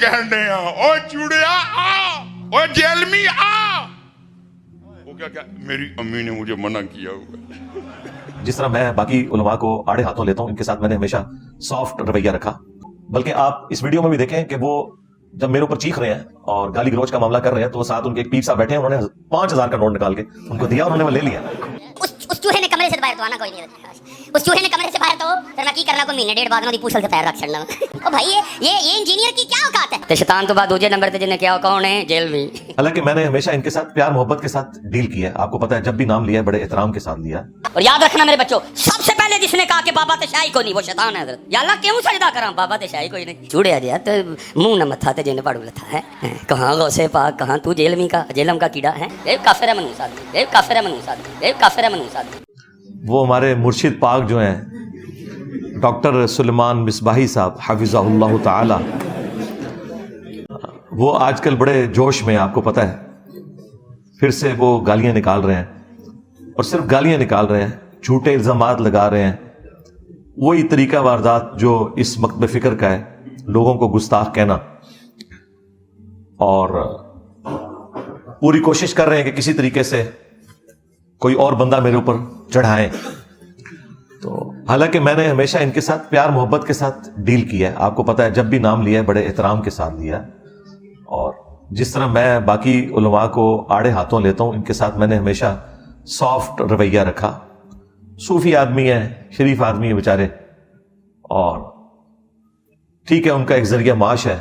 کہن دے او چوڑیا آ، او جیلمی آ، وہ کیا میری امی نے مجھے منع کیا ہوا۔ جس طرح میں باقی علماء کو آڑے ہاتھوں لیتا ہوں، ان کے ساتھ میں نے ہمیشہ سافٹ رویہ رکھا، بلکہ آپ اس ویڈیو میں بھی دیکھیں کہ وہ جب میرے اوپر چیخ رہے ہیں اور گالی گلوچ کا معاملہ کر رہے ہیں تو ساتھ ان کے ایک پیر صاحب بیٹھے ہیں، انہوں نے 5000 کا نوٹ نکال کے ان کو دیا، انہوں نے وہ لے لیا۔ اس چوہے نے کمرے سے باہر تو آنا کوئی نہیں، اس چوہے نے کمرے سے باہر تو پھر میں کی کرنا کوئی مہینے ڈیڑھ بعد میں پوچھل سے پیر رکھ چھڑنا۔ او بھائی یہ انجینئر کی کیا اوقات ہے؟ تے شیطان تو بعد دوسرے نمبر تے جن نے کیا کون ہے جیل میں۔ حالانکہ میں نے ہمیشہ ان کے ساتھ پیار محبت کے ساتھ ڈیل کیا ہے، آپ کو پتہ ہے جب بھی نام لیا ہے بڑے احترام کے ساتھ لیا۔ اور یاد رکھنا میرے بچوں، سب سے پہلے جس نے کہا کہ بابا تے شاہی کو نہیں وہ شیطان ہے حضرت۔ یا اللہ کیوں سجدہ کراں بابا تے شاہی کوئی نہیں، چوڑیا جیا تے منہ نہ متھا تے جن پڑو لتھا ہے، کہاں غوث پاک کہاں تو جیلمی کا جیلم کا کیڑا ہے، اے کافر ہے منوس آدمی، اے کافر ہے منوس آدمی، اے کافر ہے منوس آدمی۔ وہ ہمارے مرشد پاک جو ہیں ڈاکٹر سلیمان مصباحی صاحب حفظہ اللہ تعالی، وہ آج کل بڑے جوش میں، آپ کو پتہ ہے پھر سے وہ گالیاں نکال رہے ہیں، اور صرف گالیاں نکال رہے ہیں، جھوٹے الزامات لگا رہے ہیں، وہی طریقہ واردات جو اس مکتب فکر کا ہے، لوگوں کو گستاخ کہنا، اور پوری کوشش کر رہے ہیں کہ کسی طریقے سے کوئی اور بندہ میرے اوپر چڑھائیں۔ تو حالانکہ میں نے ہمیشہ ان کے ساتھ پیار محبت کے ساتھ ڈیل کیا ہے، آپ کو پتہ ہے جب بھی نام لیا ہے بڑے احترام کے ساتھ لیا، اور جس طرح میں باقی علماء کو آڑے ہاتھوں لیتا ہوں، ان کے ساتھ میں نے ہمیشہ سافٹ رویہ رکھا۔ صوفی آدمی ہے، شریف آدمی ہے بیچارے، اور ٹھیک ہے ان کا ایک ذریعہ معاش ہے،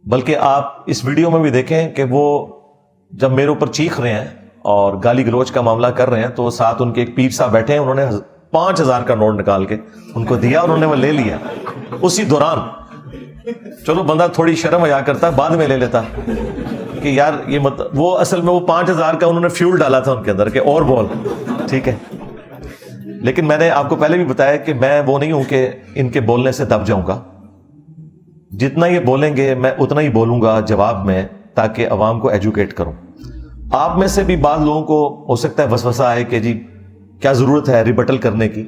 بلکہ آپ اس ویڈیو میں بھی دیکھیں کہ وہ جب میرے اوپر چیخ رہے ہیں اور گالی گلوچ کا معاملہ کر رہے ہیں تو ساتھ ان کے ایک پیر صاحب بیٹھے ہیں، انہوں نے 5000 کا نوٹ نکال کے ان کو دیا، انہوں نے وہ لے لیا اسی دوران۔ چلو بندہ تھوڑی شرم حیا کرتا ہے، بعد میں لے لیتا کہ یار یہ وہ اصل میں وہ 5000 کا انہوں نے فیول ڈالا تھا ان کے اندر کہ اور بول، ٹھیک ہے۔ لیکن میں نے آپ کو پہلے بھی بتایا کہ میں وہ نہیں ہوں کہ ان کے بولنے سے دب جاؤں گا، جتنا یہ بولیں گے میں اتنا ہی بولوں گا جواب میں، تاکہ عوام کو ایجوکیٹ کروں۔ آپ میں سے بھی بعض لوگوں کو ہو سکتا ہے وسوسہ ہے کہ جی کیا ضرورت ہے ریبٹل کرنے کی۔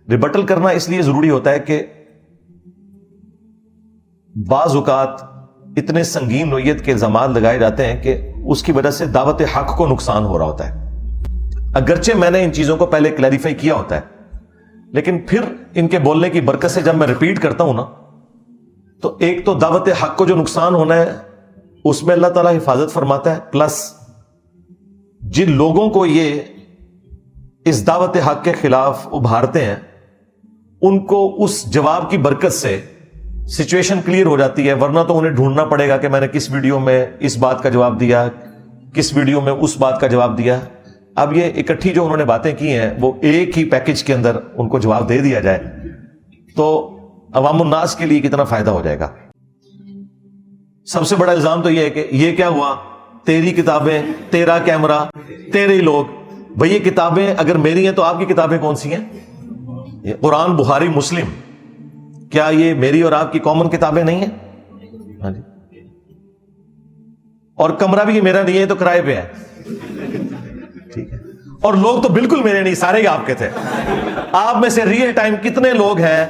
ریبٹل کرنا اس لیے ضروری ہوتا ہے کہ بعض اوقات اتنے سنگین نوعیت کے الزامات لگائے جاتے ہیں کہ اس کی وجہ سے دعوت حق کو نقصان ہو رہا ہوتا ہے، اگرچہ میں نے ان چیزوں کو پہلے کلیریفائی کیا ہوتا ہے، لیکن پھر ان کے بولنے کی برکت سے جب میں ریپیٹ کرتا ہوں نا، تو ایک تو دعوت حق کو جو نقصان ہونا ہے اس میں اللہ تعالیٰ حفاظت فرماتا ہے، پلس جن لوگوں کو یہ اس دعوت حق کے خلاف ابھارتے ہیں ان کو اس جواب کی برکت سے سچویشن کلیئر ہو جاتی ہے، ورنہ تو انہیں ڈھونڈنا پڑے گا کہ میں نے کس ویڈیو میں اس بات کا جواب دیا، کس ویڈیو میں اس بات کا جواب دیا۔ اب یہ اکٹھی جو انہوں نے باتیں کی ہیں وہ ایک ہی پیکج کے اندر ان کو جواب دے دیا جائے تو عوام الناس کے لیے کتنا فائدہ ہو جائے گا۔ سب سے بڑا الزام تو یہ ہے کہ یہ کیا ہوا، تیری کتابیں، تیرا کیمرہ، تیرے لوگ۔ بھئی یہ کتابیں اگر میری ہیں تو آپ کی کتابیں کون سی ہیں؟ یہ قرآن، بخاری، مسلم، کیا یہ میری اور آپ کی کامن کتابیں نہیں ہیں؟ ہاں جی، اور کمرہ بھی یہ میرا نہیں ہے تو کرائے پہ ہے، ٹھیک ہے، اور لوگ تو بالکل میرے نہیں، سارے ہی آپ کے تھے۔ آپ میں سے ریئل ٹائم کتنے لوگ ہیں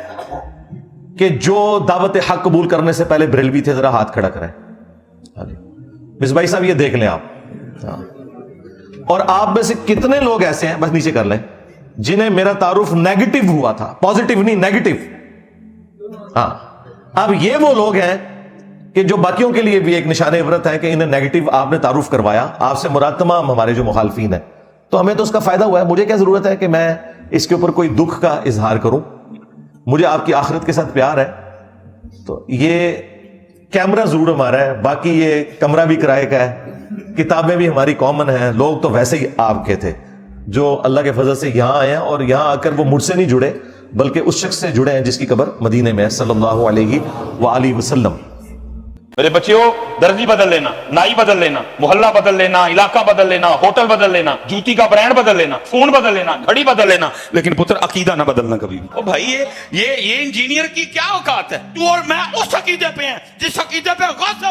کہ جو دعوت حق قبول کرنے سے پہلے بریلوی تھے؟ ذرا ہاتھ کھڑا کریں۔ ہاں جی، مصباحی صاحب یہ دیکھ لیں آپ، اور آپ میں سے کتنے لوگ ایسے ہیں، بس نیچے کر لیں، جنہیں میرا تعارف نیگیٹو ہوا تھا، پازیٹیو نہیں، نیگیٹو۔ ہاں، اب یہ وہ لوگ ہیں کہ جو باقیوں کے لیے بھی ایک نشان عبرت ہے کہ انہیں نیگیٹو آپ نے تعارف کروایا، آپ سے مراد تمام ہمارے جو مخالفین ہیں، تو ہمیں تو اس کا فائدہ ہوا ہے۔ مجھے کیا ضرورت ہے کہ میں اس کے اوپر کوئی دکھ کا اظہار کروں؟ مجھے آپ کی آخرت کے ساتھ پیار ہے، تو یہ کیمرہ ضرور ہمارا ہے، باقی یہ کمرہ بھی کرائے کا ہے، کتابیں بھی ہماری کامن ہیں، لوگ تو ویسے ہی آپ کے تھے جو اللہ کے فضل سے یہاں آئے ہیں، اور یہاں آ کر وہ مجھ سے نہیں جڑے بلکہ اس شخص سے جڑے ہیں جس کی قبر مدینے میں ہے، صلی اللہ علیہ وآلہ وسلم۔ میرے بچیوں، درجی بدل لینا، نائی بدل لینا، محلہ بدل لینا، علاقہ بدل لینا، ہوٹل بدل لینا، جوتی کا برانڈ بدل لینا، فون بدل لینا، گھڑی بدل لینا، لیکن پتر عقیدہ نہ بدلنا کبھی بھی۔ او بھائی یہ انجینئر کی کیا اوقات ہے؟ تو اور میں اس عقیدے پہ ہیں جس عقیدے پہ غوث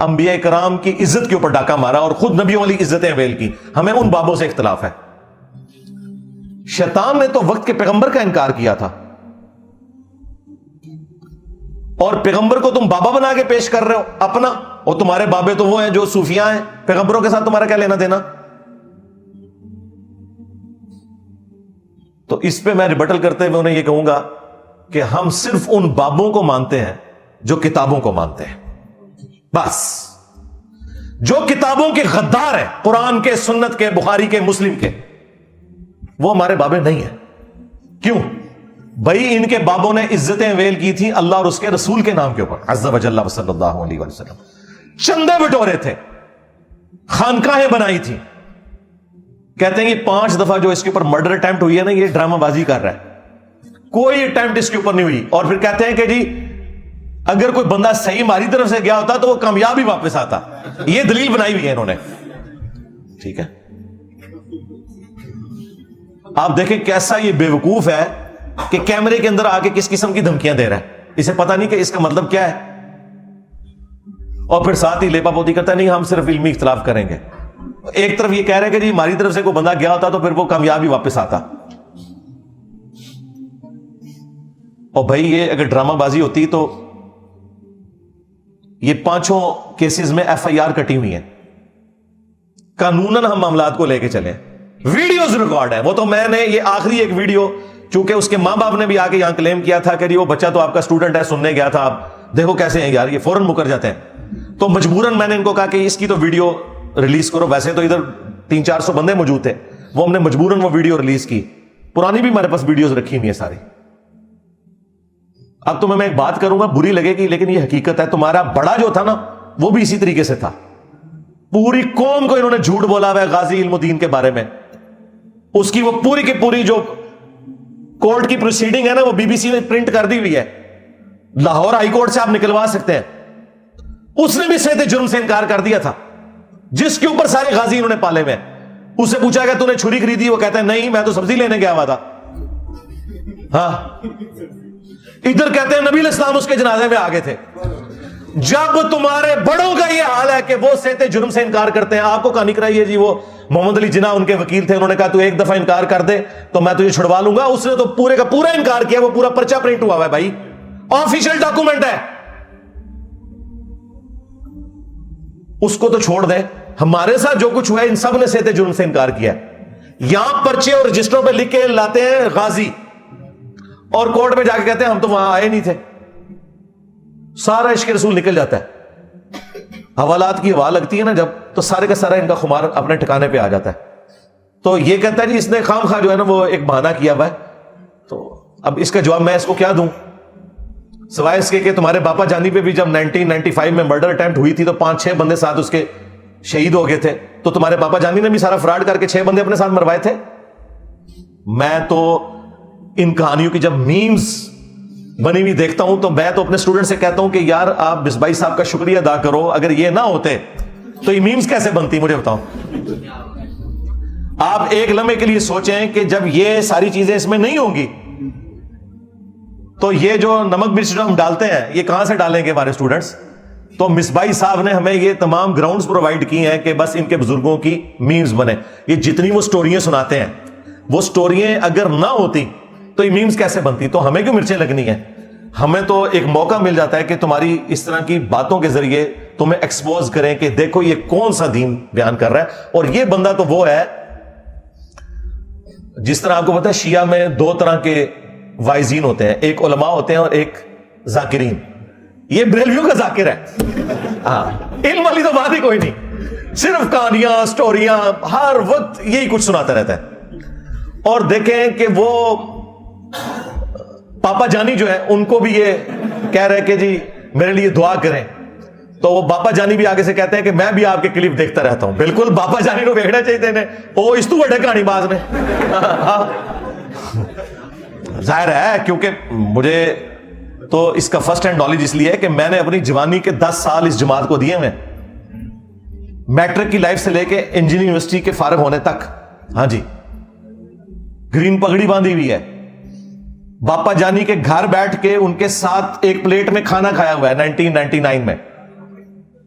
انبیاء کرام کی عزت کے اوپر ڈاکہ مارا اور خود نبیوں والی عزتیں اویل کی. ہمیں ان بابوں سے اختلاف ہے. شیطان نے تو وقت کے پیغمبر کا انکار کیا تھا, اور پیغمبر کو تم بابا بنا کے پیش کر رہے ہو اپنا, اور تمہارے بابے تو وہ ہیں جو صوفیاء ہیں, پیغمبروں کے ساتھ تمہارا کیا لینا دینا. تو اس پہ میں ریبٹل کرتے ہوئے انہیں یہ کہوں گا کہ ہم صرف ان بابوں کو مانتے ہیں جو کتابوں کو مانتے ہیں. بس جو کتابوں کے غدار ہیں, قرآن کے, سنت کے, بخاری کے, مسلم کے, وہ ہمارے بابے نہیں ہیں. کیوں بھائی؟ ان کے بابوں نے عزتیں ویل کی تھی اللہ اور اس کے رسول کے نام کے اوپر, عز و جل صلی اللہ علیہ وسلم. چندے بٹورے تھے, خانقاہیں بنائی تھی. کہتے ہیں یہ 5 دفعہ جو اس کے اوپر مرڈر اٹیمپٹ ہوئی ہے نا, یہ ڈرامہ بازی کر رہا ہے, کوئی اٹیمپٹ اس کے اوپر نہیں ہوئی. اور پھر کہتے ہیں کہ جی اگر کوئی بندہ صحیح ہماری طرف سے گیا ہوتا تو وہ کامیاب ہی واپس آتا. یہ دلیل بنائی ہوئی ہے انہوں نے. ٹھیک ہے, آپ دیکھیں کیسا یہ بیوقوف ہے کہ کیمرے کے اندر آ کے کس قسم کی دھمکیاں دے رہا ہے, اسے پتہ نہیں کہ اس کا مطلب کیا ہے, اور پھر ساتھ ہی لیپا پوتی کرتا ہے نہیں ہم صرف علمی اختلاف کریں گے. ایک طرف یہ کہہ رہے کہ جی ہماری طرف سے کوئی بندہ گیا ہوتا تو پھر وہ کامیاب ہی واپس آتا. اور بھائی یہ اگر ڈرامہ بازی ہوتی تو یہ 5 کیسز میں FIR کٹی ہوئی ہیں. قانوناً ہم معاملات کو لے کے چلیں, ویڈیوز ریکارڈ ہے. وہ تو میں نے یہ آخری ایک ویڈیو, چونکہ اس کے ماں باپ نے بھی آ کے یہاں کلیم کیا تھا کہ جی وہ بچہ تو آپ کا اسٹوڈنٹ ہے, سننے گیا تھا, آپ دیکھو کیسے ہیں یار, یہ فوراً مکر جاتے ہیں. تو مجبوراً میں نے ان کو کہا کہ اس کی تو ویڈیو ریلیز کرو. ویسے تو ادھر 300-400 بندے موجود تھے, وہ ہم نے مجبوراً وہ ویڈیو ریلیز کی. پرانی بھی ہمارے پاس ویڈیوز رکھی ہوئی ہیں ساری. اب تمہیں میں ایک بات کروں گا, بری لگے گی لیکن یہ حقیقت ہے. تمہارا بڑا جو تھا نا وہ بھی اسی طریقے سے تھا. پوری قوم کو انہوں نے جھوٹ بولا ہوا ہے غازی علم الدین کے بارے میں. اس کی وہ پوری کی پوری جو کورٹ کی پروسیڈنگ ہے نا وہ BBC نے پرنٹ کر دی ہوئی ہے. لاہور ہائی کورٹ سے آپ نکلوا سکتے ہیں. اس نے بھی صحت جرم سے انکار کر دیا تھا, جس کے اوپر سارے غازی انہوں نے پالے ہوئے. اس سے پوچھا کہ تو نے چھری خریدی, وہ کہتا ہے نہیں میں تو سبزی لینے گیا ہوا تھا. ہاں, ادھر کہتے ہیں نبی علیہ السلام اس کے جنازے میں آگے تھے. جب تمہارے بڑوں کا یہ حال ہے کہ وہ صحت جرم سے انکار کرتے ہیں, آپ کو کہانی کرائیے جی وہ محمد علی جناح ان کے وکیل تھے, انہوں نے کہا تو ایک دفعہ انکار کر دے تو میں تجھے چھڑوا لوں گا. اس نے تو پورے کا پورا انکار کیا, وہ پورا پرچہ پرنٹ ہوا ہے بھائی, آفیشیل ڈاکومنٹ ہے. اس کو تو چھوڑ دیں, ہمارے ساتھ جو کچھ ہوا ہے ان سب نے صحت جرم سے انکار کیا. یہاں پرچے اور رجسٹروں پہ لکھ کے لاتے ہیں غازی, اور کورٹ میں جا کے کہتے ہیں ہم تو وہاں آئے نہیں تھے. سارا عشق رسول نکل جاتا ہے. حوالات کی ہوا لگتی ہے نا جب, تو سارے کا سارا ان کا خمار اپنے ٹھکانے پہ آ جاتا ہے. تو یہ کہتا ہے جی اس نے خام خواہ جو ہے نا وہ ایک بہانہ کیا ہوا ہے. تو اب اس کا جواب میں اس کو کیا دوں, سوائے اس کے کہ تمہارے باپا جانی پہ بھی جب 1995 میں مرڈر اٹیمپٹ ہوئی تھی تو 5-6 بندے ساتھ اس کے شہید ہو گئے تھے. تو تمہارے باپا جانی نے بھی سارا فراڈ کر کے 6 بندے اپنے ساتھ مروائے تھے. میں تو ان کہانیوں کی جب میمز بنی ہوئی دیکھتا ہوں تو میں تو اپنے اسٹوڈنٹ سے کہتا ہوں کہ یار آپ بسبائی صاحب کا شکریہ ادا کرو, اگر یہ نہ ہوتے تو یہ میمز کیسے بنتی مجھے بتاؤ. آپ ایک لمحے کے لیے سوچیں کہ جب یہ ساری چیزیں اس میں نہیں ہوں گی تو یہ جو نمک مرچ جو ہم ڈالتے ہیں یہ کہاں سے ڈالیں گے ہمارے اسٹوڈنٹس. تو مصباحی صاحب نے ہمیں یہ تمام گراؤنڈز پرووائڈ کی ہیں کہ بس ان کے بزرگوں کی میمز بنے. یہ جتنی وہ سٹوریاں سناتے ہیں وہ سٹوریاں اگر نہ ہوتی تو یہ میمز کیسے بنتی. تو ہمیں کیوں مرچیں لگنی ہیں, ہمیں تو ایک موقع مل جاتا ہے کہ تمہاری اس طرح کی باتوں کے ذریعے تمہیں ایکسپوز کریں کہ دیکھو یہ کون سا دین بیان کر رہا ہے. اور یہ بندہ تو وہ ہے جس طرح آپ کو پتا ہے شیعہ میں 2 طرح کے وائزین ہوتے ہیں, ایک علماء ہوتے ہیں اور ایک ذاکرین. یہ بریلویوں کا ذاکر ہے. ہاں, علم والی تو بات ہی کوئی نہیں, صرف کہانیاں سٹوریاں ہر وقت یہی کچھ سناتا رہتا ہے. اور دیکھیں کہ وہ پاپا جانی جو ہے ان کو بھی یہ کہہ رہے کہ جی میرے لیے دعا کریں. تو وہ باپا جانی بھی آگے سے کہتے ہیں کہ میں بھی آپ کے کلپ دیکھتا رہتا ہوں. بالکل باپا جانی کو دیکھنا چاہیے تھے, وہ اس تو بڑے کہانی باز نے. ظاہر ہے کیونکہ مجھے تو اس کا فرسٹ ہینڈ نالج اس لیے ہے کہ میں نے اپنی جوانی کے 10 سال اس جماعت کو دیے میں, میٹرک کی لائف سے لے کے انجینئرنگ یونیورسٹی کے فارغ ہونے تک. ہاں جی, گرین پگڑی باندھی ہوئی ہے. باپا جانی کے گھر بیٹھ کے ان کے ساتھ ایک پلیٹ میں کھانا کھایا ہوا ہے 1999 میں.